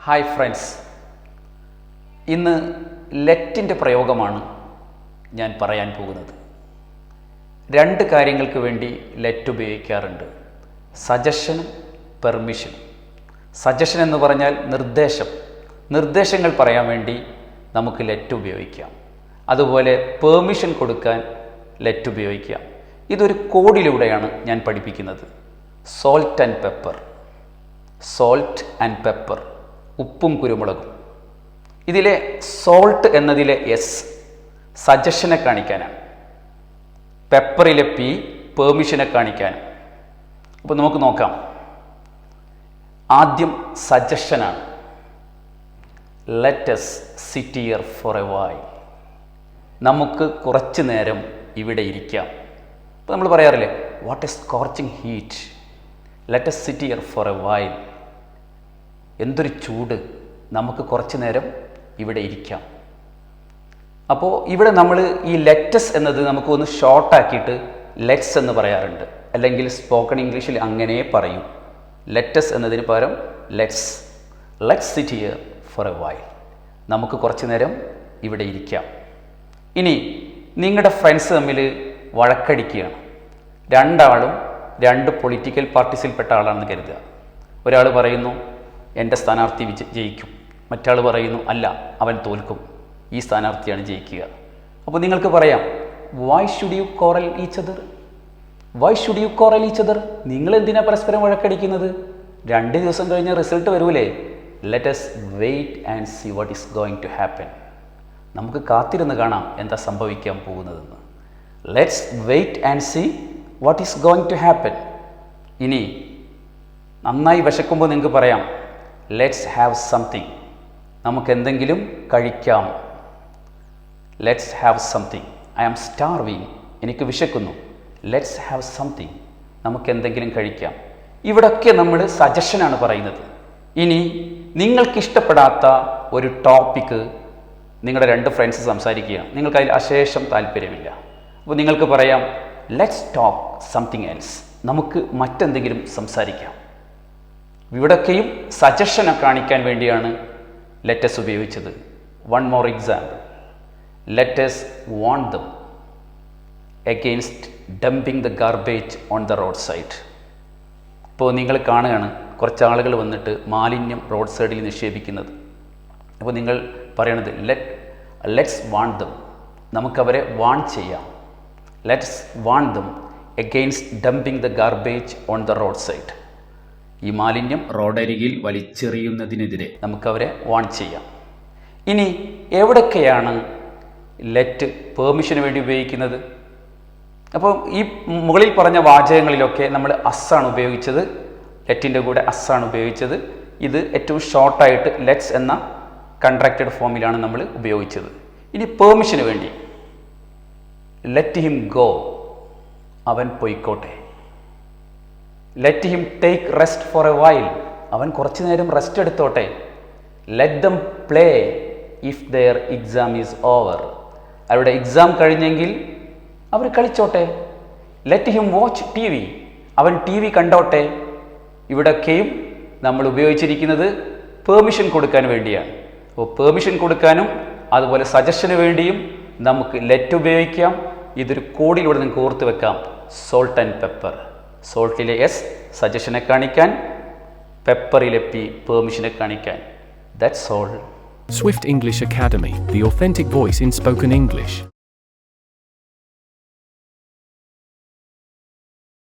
Hi friends, ഇന്ന് ലെറ്റിൻ്റെ പ്രയോഗമാണ് ഞാൻ പറയാൻ പോകുന്നത്. രണ്ട് കാര്യങ്ങൾക്ക് വേണ്ടി ലെറ്റ് ഉപയോഗിക്കാറുണ്ട്: സജഷനും പെർമിഷനും. സജഷൻ എന്ന് പറഞ്ഞാൽ നിർദ്ദേശങ്ങൾ പറയാൻ വേണ്ടി നമുക്ക് ലെറ്റ് ഉപയോഗിക്കാം. അതുപോലെ പെർമിഷൻ കൊടുക്കാൻ ലെറ്റ് ഉപയോഗിക്കാം. ഇതൊരു കോഡിലൂടെയാണ് ഞാൻ പഠിപ്പിക്കുന്നത്. സോൾട്ട് ആൻഡ് പെപ്പർ, ഉപ്പും കുരുമുളകും. ഇതിലെ സോൾട്ട് എന്നതിലെ എസ് സജഷനെ കാണിക്കാനാണ്, പെപ്പറിലെ പി പെർമിഷനെ കാണിക്കാനും. അപ്പോൾ നമുക്ക് നോക്കാം. ആദ്യം സജഷനാണ്. Let us sit here for a while. നമുക്ക് കുറച്ച് നേരം ഇവിടെ ഇരിക്കാം. ഇപ്പോൾ നമ്മൾ പറയാറില്ലേ, what A scorching heat, let us sit here for a while. എന്തൊരു ചൂട്, നമുക്ക് കുറച്ച് നേരം ഇവിടെ ഇരിക്കാം. അപ്പോൾ ഇവിടെ നമ്മൾ ഈ ലെറ്റസ് എന്നത് നമുക്കൊന്ന് ഷോർട്ടാക്കിയിട്ട് ലെറ്റ്സ് എന്ന് പറയാറുണ്ട്, അല്ലെങ്കിൽ സ്പോക്കൺ ഇംഗ്ലീഷിൽ അങ്ങനെ പറയും. ലെറ്റസ് എന്നതിന് പകരം let's sit here for a while. നമുക്ക് കുറച്ച് നേരം ഇവിടെ ഇരിക്കാം. ഇനി നിങ്ങളുടെ ഫ്രണ്ട്സ് തമ്മിൽ വഴക്കടിക്കുകയാണ്. രണ്ടാളും രണ്ട് പൊളിറ്റിക്കൽ പാർട്ടീസിൽപ്പെട്ട ആളാണെന്ന് കരുതുക. ഒരാൾ പറയുന്നു എൻ്റെ സ്ഥാനാർത്ഥി ജയിക്കും, മറ്റാൾ പറയുന്നു അല്ല, അവൻ തോൽക്കും, ഈ സ്ഥാനാർത്ഥിയാണ് ജയിക്കുക. അപ്പോൾ നിങ്ങൾക്ക് പറയാം, why should you quarrel each other? നിങ്ങൾ എന്തിനാ പരസ്പരം വഴക്കടിക്കുന്നത്? 2 ദിവസം കഴിഞ്ഞ് റിസൾട്ട് വരൂലേ? Let us wait and see what is going to happen. നമുക്ക് കാത്തിരുന്ന് കാണാം എന്താ സംഭവിക്കാൻ പോകുന്നതെന്ന്. Let's wait and see what is going to happen. ഇനി നന്നായി വിശക്കുമ്പോൾ നിങ്ങൾക്ക് പറയാം, ലെറ്റ്സ് ഹാവ് സംതിങ്, നമുക്ക് എന്തെങ്കിലും കഴിക്കാം. Let's have something. I am starving, എനിക്ക് വിശക്കുന്നു. ലെറ്റ്സ് ഹാവ് സംതിങ്, നമുക്ക് എന്തെങ്കിലും കഴിക്കാം. ഇവിടൊക്കെ നമ്മൾ സജഷനാണ് പറയുന്നത്. ഇനി നിങ്ങൾക്കിഷ്ടപ്പെടാത്ത ഒരു ടോപ്പിക്ക് നിങ്ങളുടെ 2 ഫ്രണ്ട്സ് സംസാരിക്കുകയാണ്, നിങ്ങൾക്ക് അതിൽ അശേഷം താല്പര്യമില്ല. അപ്പോൾ നിങ്ങൾക്ക് പറയാം, ലെറ്റ്സ് ടോക്ക് സംതിങ് എൽസ്, നമുക്ക് മറ്റെന്തെങ്കിലും സംസാരിക്കാം. ഇവിടൊക്കെയും സജഷനെ കാണിക്കാൻ വേണ്ടിയാണ് ലെറ്റസ് ഉപയോഗിച്ചത്. One more example, let's warn dum against dumping the garbage on the road side. ഇപ്പോൾ നിങ്ങൾ കാണുകയാണ് കുറച്ച് ആളുകൾ വന്നിട്ട് മാലിന്യം റോഡ് സൈഡിൽ നിക്ഷേപിക്കുന്നത്. അപ്പോൾ നിങ്ങൾ പറയണത് ലെറ്റ്സ് വാൺ ദം, നമുക്കവരെ വാൺ ചെയ്യാം. Let's warn dum against dumping the garbage on the road side. ഈ മാലിന്യം റോഡരികിൽ വലിച്ചെറിയുന്നതിനെതിരെ നമുക്കവരെ വാൺ ചെയ്യാം. ഇനി എവിടൊക്കെയാണ് ലെറ്റ് പെർമിഷന് വേണ്ടി ഉപയോഗിക്കുന്നത്? അപ്പോൾ ഈ മുകളിൽ പറഞ്ഞ വാചകങ്ങളിലൊക്കെ നമ്മൾ അസ്സാണ് ഉപയോഗിച്ചത്, ലെറ്റിൻ്റെ കൂടെ അസ്സാണ് ഉപയോഗിച്ചത്. ഇത് ഏറ്റവും ഷോർട്ടായിട്ട് ലെറ്റ്സ് എന്ന കൺട്രാക്റ്റഡ് ഫോമിലാണ് നമ്മൾ ഉപയോഗിച്ചത്. ഇനി പെർമിഷന് വേണ്ടി ലെറ്റ് ഹിം ഗോ, അവൻ പൊയ്ക്കോട്ടെ. Let him take rest for a while, അവൻ കുറച്ച് നേരം റെസ്റ്റ് എടുത്തോട്ടെ. Let them play if their exam is over, അവരുടെ എക്സാം കഴിഞ്ഞെങ്കിൽ അവർ കളിച്ചോട്ടെ. Let him watch T V, അവൻ ടി വി കണ്ടോട്ടെ. ഇവിടൊക്കെയും നമ്മൾ ഉപയോഗിച്ചിരിക്കുന്നത് പെർമിഷൻ കൊടുക്കാൻ വേണ്ടിയാണ്. അപ്പോൾ പെർമിഷൻ കൊടുക്കാനും അതുപോലെ സജഷന് വേണ്ടിയും നമുക്ക് ലെറ്റ് ഉപയോഗിക്കാം. ഇതൊരു കോഡിലൂടെ നിങ്ങൾക്ക് ഓർത്ത് വെക്കാം. Salt and pepper. സോൾട്ടിലെ എസ് സജഷനെ കാണിക്കാൻ, പെപ്പറിലെ പി പെർമിഷനെ കാണിക്കാൻ. That's all. Swift English Academy, the authentic voice in spoken English.